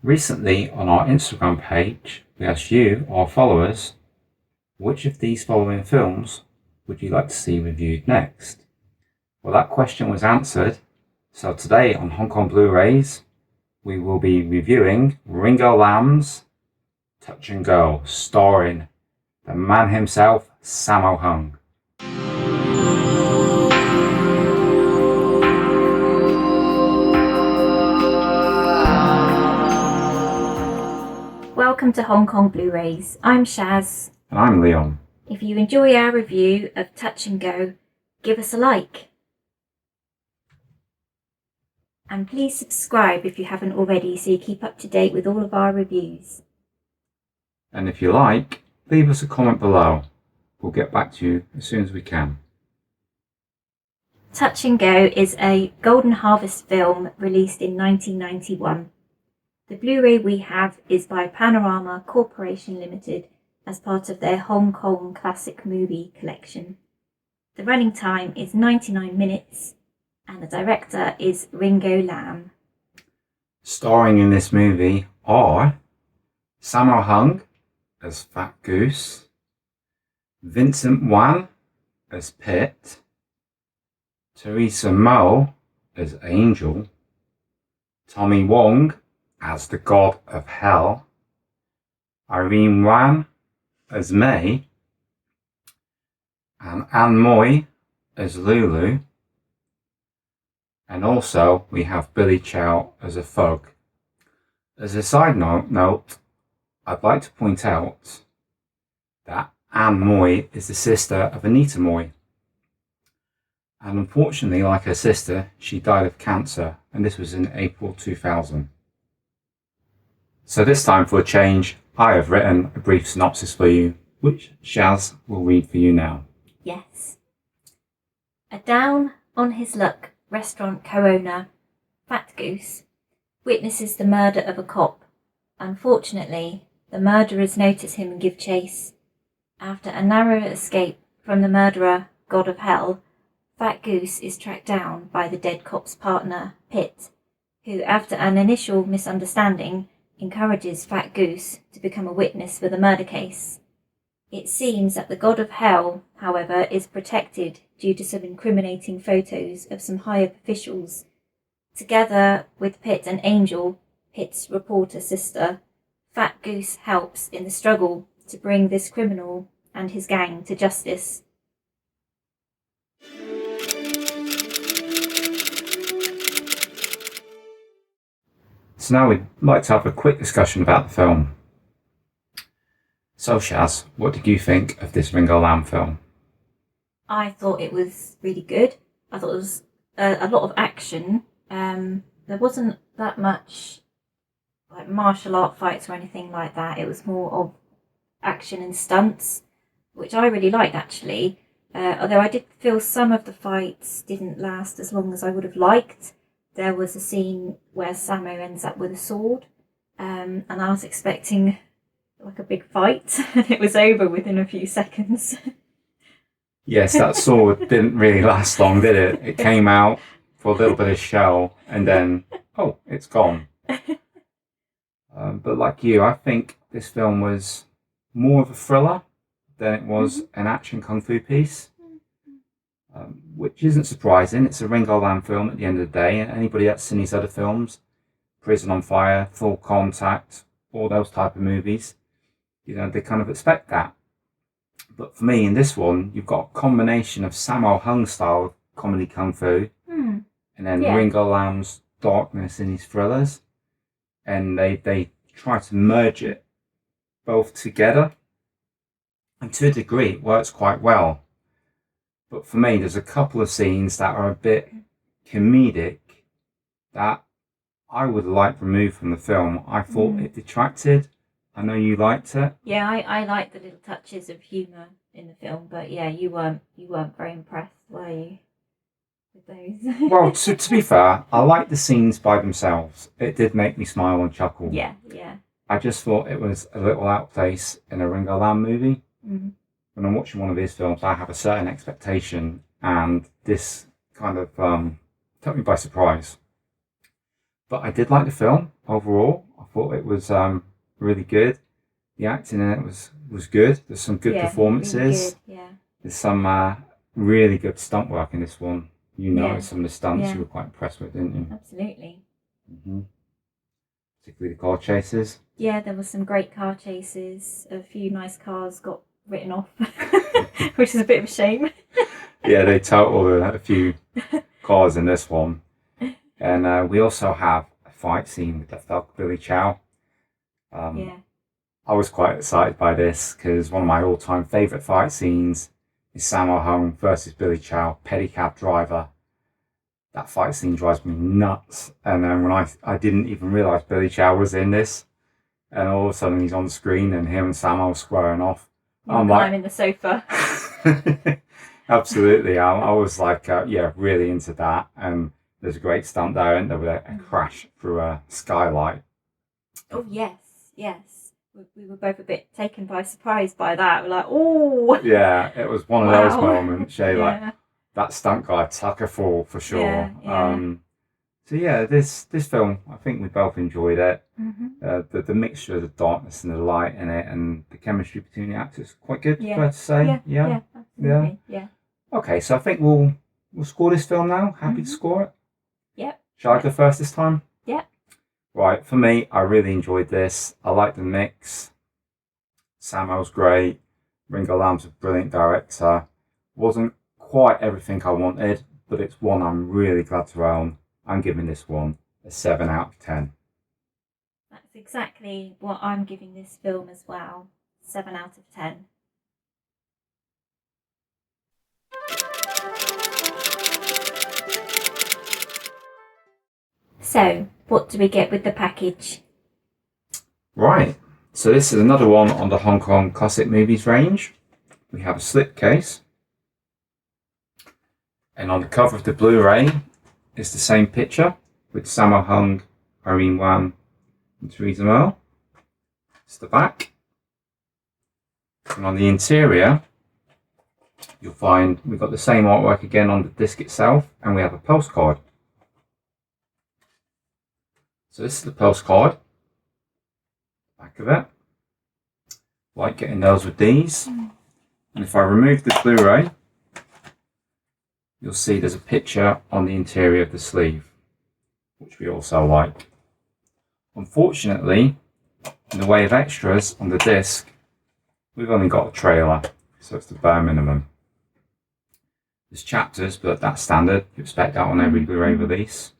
Recently on our Instagram page, we asked you, our followers, which of these following films would you like to see reviewed next? Well, that question was answered, so today on Hong Kong Blu-rays, we will be reviewing Ringo Lam's Touch and Go, starring the man himself, Sammo Hung. Welcome to Hong Kong Blu-rays. I'm Shaz. And I'm Leon. If you enjoy our review of Touch and Go, give us a like. And please subscribe if you haven't already so you keep up to date with all of our reviews. And if you like, leave us a comment below. We'll get back to you as soon as we can. Touch and Go is a Golden Harvest film released in 1991. The Blu-ray we have is by Panorama Corporation Limited as part of their Hong Kong Classic Movie Collection. The running time is 99 minutes and the director is Ringo Lam. Starring in this movie are Sammo Hung as Fat Goose, Vincent Wan as Pit, Teresa Mo as Angel, Tommy Wong as the God of Hell, Irene Wan as May, and Anne Moy as Lulu, and also we have Billy Chow as a thug. As a side note, I'd like to point out that Anne Moy is the sister of Anita Moy, and unfortunately, like her sister, she died of cancer, and this was in April 2000. So this time for a change, I have written a brief synopsis for you, which Shaz will read for you now. Yes. A down on his luck restaurant co-owner, Fat Goose, witnesses the murder of a cop. Unfortunately, the murderers notice him and give chase. After a narrow escape from the murderer, God of Hell, Fat Goose is tracked down by the dead cop's partner, Pit, who, after an initial misunderstanding, encourages Fat Goose to become a witness for the murder case. It seems that the God of Hell, however, is protected due to some incriminating photos of some high-up officials. Together with Pit and Angel, Pit's reporter sister, Fat Goose helps in the struggle to bring this criminal and his gang to justice. So now we'd like to have a quick discussion about the film. So Shaz, what did you think of this Ringo Lam film? I thought it was really good. I thought it was a lot of action. There wasn't that much like martial art fights or anything like that. It was more of action and stunts, which I really liked actually. Although I did feel some of the fights didn't last as long as I would have liked. There was a scene where Sammo ends up with a sword, and I was expecting like a big fight, and it was over within a few seconds. Yes, that sword didn't really last long, did it? It came out for a little bit of show, and then, oh, it's gone. But like you, I think this film was more of a thriller than it was an action kung fu piece. Which isn't surprising. It's a Ringo Lam film at the end of the day. Anybody that's seen his other films, Prison on Fire, Full Contact, all those type of movies, they kind of expect that. But for me, in this one, you've got a combination of Sammo Hung style comedy kung fu, and then Ringo Lam's darkness in his thrillers, and they try to merge it both together, and to a degree, it works quite well. But for me, there's a couple of scenes that are a bit comedic that I would like removed from the film. I thought it detracted. I know you liked it. Yeah, I liked the little touches of humour in the film, but yeah, you weren't very impressed, were you, with those? Well, to be fair, I liked the scenes by themselves. It did make me smile and chuckle. Yeah. I just thought it was a little out of place in a Ringo Lam movie. Mm-hmm. When I'm watching one of his films, I have a certain expectation, and this kind of took me by surprise. But I did like the film overall. I thought it was really good. The acting in it was good. There's some good performances. Really good. Yeah. There's some really good stunt work in this one. You noticed some of the stunts Yeah. you were quite impressed with, didn't you? Absolutely. Hmm. Particularly the car chases. Yeah, there were some great car chases. A few nice cars got written off, which is a bit of a shame. Yeah, they totaled a few cars in this one. And we also have a fight scene with the Thug Billy Chow. Yeah. I was quite excited by this because one of my all-time favourite fight scenes is Sammo Hung versus Billy Chow, pedicab driver. That fight scene drives me nuts. And then when I didn't even realise Billy Chow was in this, and all of a sudden he's on the screen and him and Sammo are squaring off. I'm climbing the sofa. Absolutely. I was like, really into that. And there's a great stunt there, and there was a crash through a skylight. Oh, yes. We were both a bit taken by surprise by that. We're like, oh! Yeah, it was one of those moments. Like, that stunt guy took a fall for sure. Yeah. This film, I think we both enjoyed it. Mm-hmm. The mixture of the darkness and the light in it, and the chemistry between the actors, quite good. Yeah. Fair to say. Yeah. Absolutely. Yeah. Okay, so I think we'll score this film now. Happy to score it. Yep. Shall I go first this time? Yeah. Right, for me, I really enjoyed this. I like the mix. Sammo's great. Ringo Lam's a brilliant director. Wasn't quite everything I wanted, but it's one I'm really glad to own. I'm giving this one a 7 out of 10. That's exactly what I'm giving this film as well. 7 out of 10. So, what do we get with the package? Right, so this is another one on the Hong Kong Classic Movies range. We have a slipcase. And on the cover of the Blu-ray is the same picture with Sammo Hung, Irene Wan, and Theresa Merle. It's the back. And on the interior, you'll find we've got the same artwork again on the disc itself, and we have a postcard. So this is the postcard. Back of it. Like getting those with these. And if I remove the Blu-ray, you'll see there's a picture on the interior of the sleeve, which we also like. Unfortunately, in the way of extras on the disc, we've only got a trailer, so it's the bare minimum. There's chapters, but that's standard. You expect that on every Blu-ray release,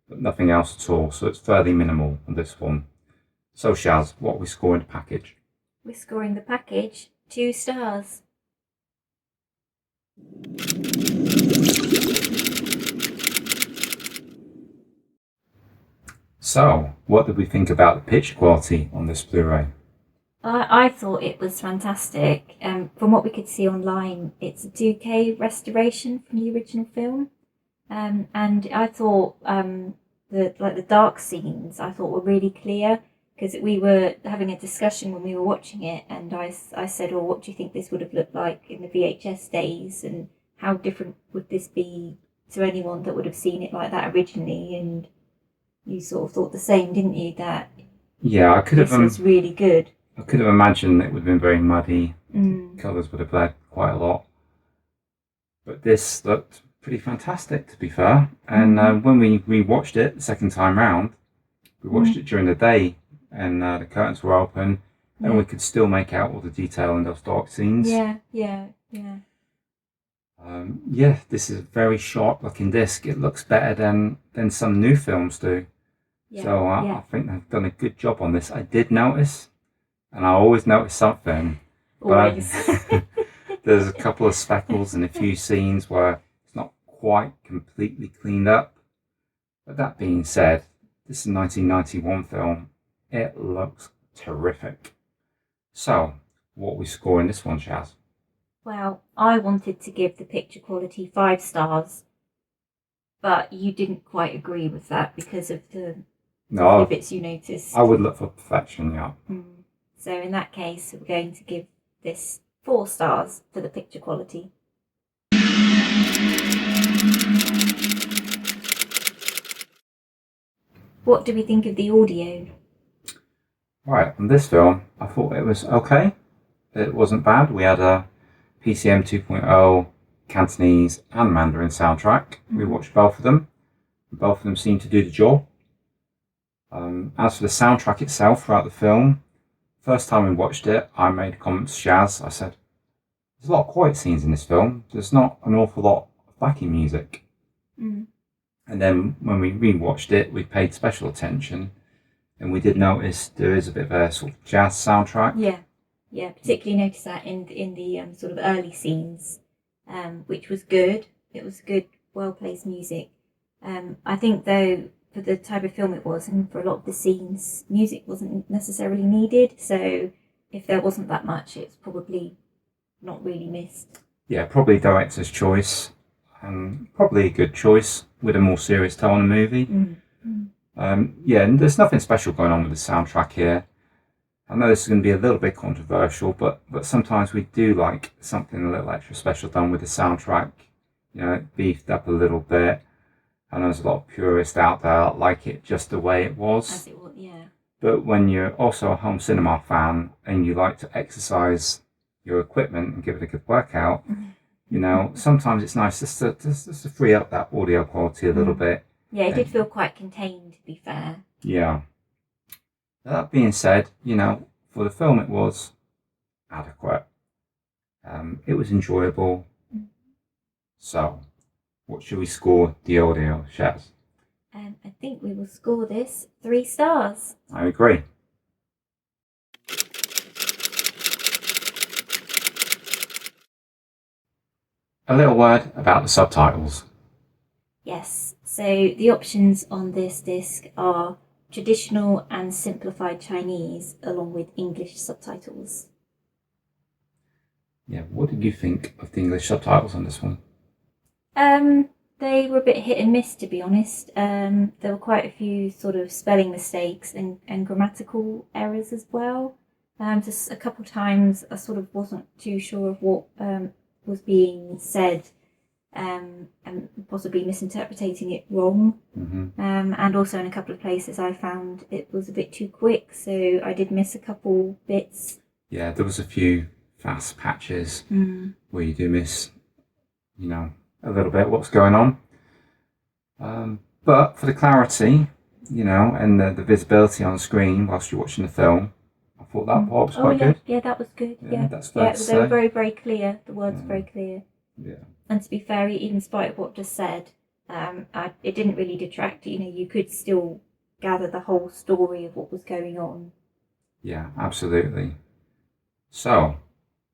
but nothing else at all, so it's fairly minimal on this one. So Shaz, what are we scoring the package? We're scoring the package 2 stars. So, what did we think about the picture quality on this Blu-ray? I thought it was fantastic. From what we could see online, it's a 2K restoration from the original film. And I thought the dark scenes I thought were really clear, because we were having a discussion when we were watching it, and I said, "Oh, what do you think this would have looked like in the VHS days, and how different would this be to anyone that would have seen it like that originally?" And you sort of thought the same, didn't you? That I could have. This was really good. I could have imagined it would have been very muddy. Colours would have bled quite a lot, but this looked pretty fantastic, to be fair. And when we rewatched it the second time round, we watched it during the day, and the curtains were open, and we could still make out all the detail in those dark scenes. This is a very sharp looking disc. It looks better than some new films do. I think they've done a good job on this. I did notice, and I always notice something. Always. But there's a couple of speckles in a few scenes where it's not quite completely cleaned up. But that being said, this is a 1991 film. It looks terrific. So, what are we scoring this one, Shaz? Well, I wanted to give the picture quality 5 stars, but you didn't quite agree with that because of the few bits you noticed. I would look for perfection, yeah. So in that case, we're going to give this 4 stars for the picture quality. What do we think of the audio? Right, on this film, I thought it was okay. It wasn't bad. We had a PCM 2.0 Cantonese and Mandarin soundtrack. We watched both of them. Both of them seemed to do the job. As for the soundtrack itself throughout the film, first time we watched it, I made comments to Shaz. I said, there's a lot of quiet scenes in this film. There's not an awful lot of backing music. Mm. And then when we rewatched it, we paid special attention, and we did notice there is a bit of a sort of jazz soundtrack. Yeah, particularly noticed that in the sort of early scenes, which was good. It was good, well-placed music. I think, though, for the type of film it was, and for a lot of the scenes, music wasn't necessarily needed. So if there wasn't that much, it's probably not really missed. Yeah, probably director's choice, and probably a good choice with a more serious tone in the movie. Yeah, and there's nothing special going on with the soundtrack here. I know this is going to be a little bit controversial, but sometimes we do like something a little extra special done with the soundtrack. You know, beefed up a little bit. I know there's a lot of purists out there that like it just the way it was. As it was, yeah. But when you're also a home cinema fan and you like to exercise your equipment and give it a good workout, you know, sometimes it's nice just to free up that audio quality a little bit. Yeah, it did feel quite contained, to be fair. Yeah. That being said, you know, for the film it was adequate. It was enjoyable. So, what should we score the audio, Shaz? I think we will score this 3 stars. I agree. A little word about the subtitles. Yes, so the options on this disc are traditional and simplified Chinese, along with English subtitles. Yeah, what did you think of the English subtitles on this one? They were a bit hit and miss, to be honest. There were quite a few sort of spelling mistakes and grammatical errors as well. Just a couple times I sort of wasn't too sure of what was being said, and possibly misinterpreting it wrong. And also in a couple of places I found it was a bit too quick, so I did miss a couple bits. Yeah, there was a few fast patches where you do miss, you know, a little bit what's going on. But for the clarity, you know, and the visibility on the screen whilst you're watching the film, I thought that part was quite good. Yeah, that was good. Yeah, that's fair to they were say. very, very clear. The words were very clear. Yeah. And to be fair, even in spite of what just said, it didn't really detract. You know, you could still gather the whole story of what was going on. Yeah, absolutely. So,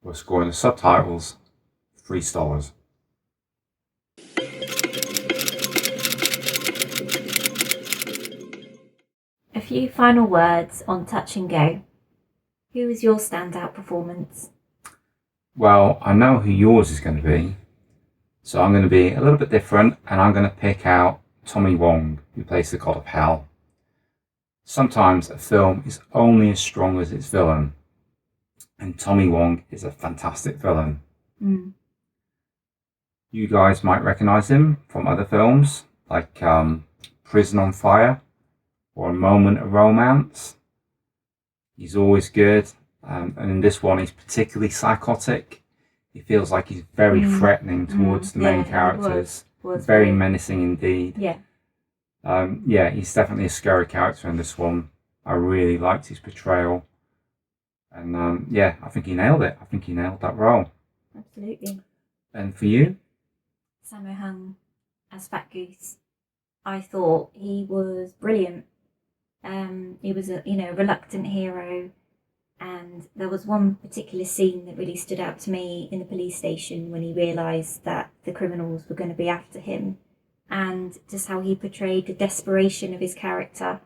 we're scoring the subtitles 3 stars. A few final words on Touch and Go. Who was your standout performance? Well, I know who yours is going to be, so I'm going to be a little bit different, and I'm going to pick out Tommy Wong, who plays the God of Hell. Sometimes a film is only as strong as its villain, and Tommy Wong is a fantastic villain. You guys might recognise him from other films, like Prison on Fire, or A Moment of Romance. He's always good, and in this one he's particularly psychotic. He feels like he's very threatening towards the main characters. Was very menacing indeed. Yeah. Yeah, he's definitely a scary character in this one. I really liked his portrayal. And yeah, I think he nailed it. I think he nailed that role. Absolutely. And for you? Sammo Hung as Fat Goose. I thought he was brilliant. He was a reluctant hero, and there was one particular scene that really stood out to me in the police station when he realised that the criminals were going to be after him, and just how he portrayed the desperation of his character.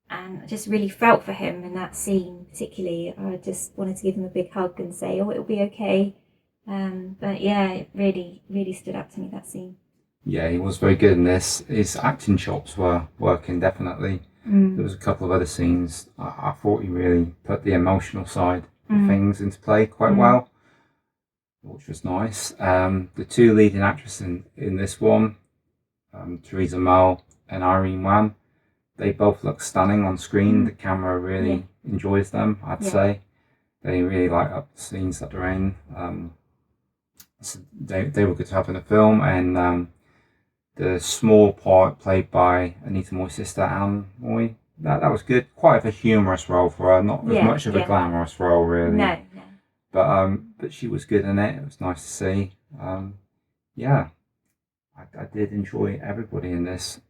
And I just really felt for him in that scene particularly. I just wanted to give him a big hug and say, oh, it'll be okay. But yeah, it really, really stood out to me, that scene. Yeah, he was very good in this. His acting chops were working, definitely. There was a couple of other scenes I thought he really put the emotional side of things into play quite well, which was nice. The 2 leading actresses in this one, Theresa Mell and Irene Wan, They both look stunning on screen. The camera really enjoys them, I'd say. They really light up the scenes that they're in. So they were good to have in the film, and the small part played by Anita Moy's sister, Anne Moy, that was good. Quite of a humorous role for her, not as much of a glamorous role, really. No. But she was good in it. It was nice to see. Yeah, I did enjoy everybody in this.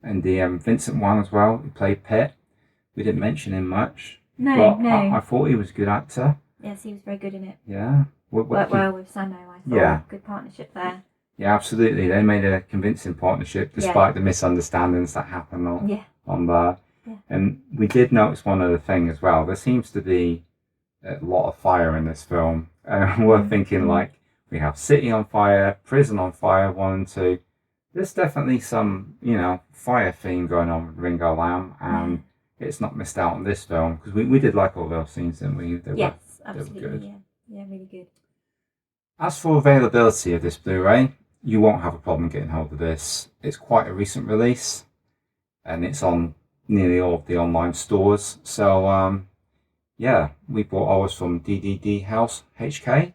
And the Vincent one as well, who played Pitt. We didn't mention him much. No. I thought he was a good actor. Yes, he was very good in it. Yeah. Worked well with Samo, I thought. Yeah. Good partnership there. Yeah, absolutely. They made a convincing partnership despite the misunderstandings that happened on there. Yeah. And we did notice one other thing as well. There seems to be a lot of fire in this film. We're thinking like, we have city on fire, prison on fire, 1 and 2. There's definitely some, fire theme going on with Ringo Lam, and it's not missed out on this film, because we did like all those scenes, didn't we? Absolutely. They were good. Yeah, really good. As for availability of this Blu-ray, you won't have a problem getting hold of this. It's quite a recent release, and it's on nearly all of the online stores. So, we bought ours from DDD House HK.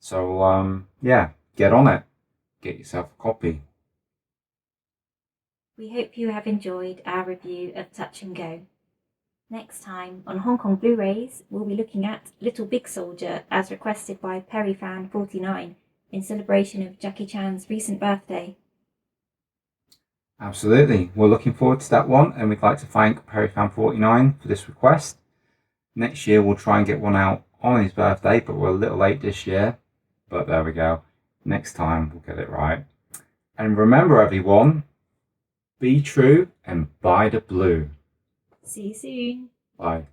So, get on it. Get yourself a copy. We hope you have enjoyed our review of Touch and Go. Next time on Hong Kong Blu-rays, we'll be looking at Little Big Soldier as requested by PerryFan49 in celebration of Jackie Chan's recent birthday. Absolutely. We're looking forward to that one, and we'd like to thank PerryFan49 for this request. Next year we'll try and get one out on his birthday, but we're a little late this year. But there we go. Next time we'll get it right. And remember, everyone, be true and buy the blue. See you soon. Bye.